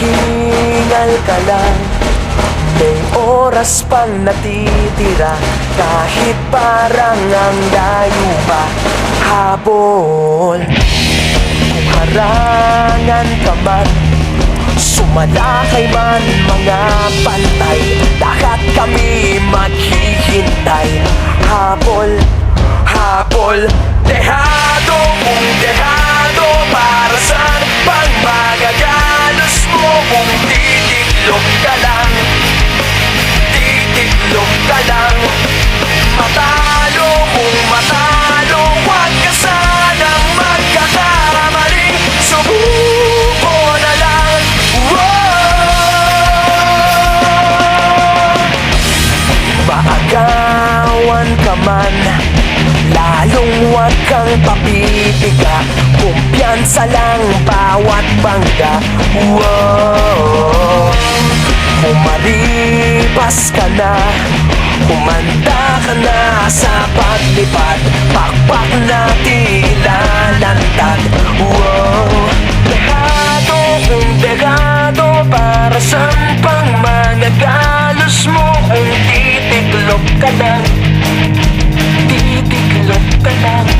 Maghingal ka lang, may oras pang natitira. Kahit parang ang layo pa, habol. Kung harangan ka man, sumalakay man mga pantay, lahat kami maghihintay. Habol, habol, dehado kung dehado. Para saan pang magagalos mo kung titiklop ka lang? Titiklop ka lang. Matalo kung matalo, huwag ka sanang magkakamaling subuko na lang. Maagawan ka man, lalong huwag kang papipiga. Kumpiyansa lang bawat bangga. Kung maripas ka na, kumanda ka na sa paglipad, pakpak na tilalantad. Dehado kung dehado, para saan pang managalos mo kung titiklop ka lang? Titiklop ka lang.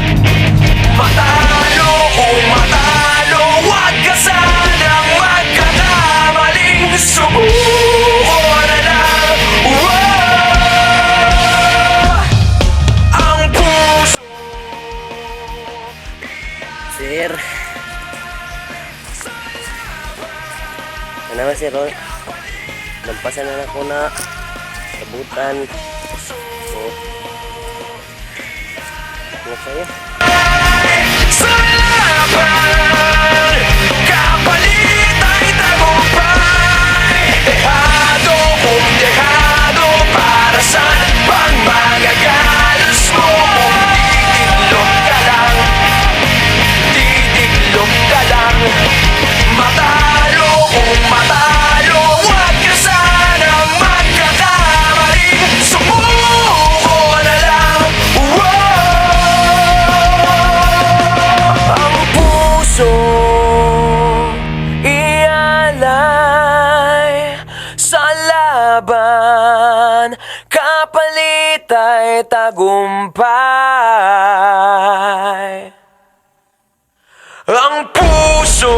Matalo kung matalo, huwag ka sanang magkakamaling subuko na lang. Ang puso. Sir, ano naman sir, lampasan na ako na sabutan. So, ano sa'yo? Sa laban, kapalit ay tagumpay. Dehado kung dehado, para saan pang magagalos mo kung titiklop ka lang? Titiklop ka lang. Matalo kung matalo, huwag ka sanang magkakamaling sumuko na lang. Ang puso ialay sa laban, kapalit ay tagumpay. Ang puso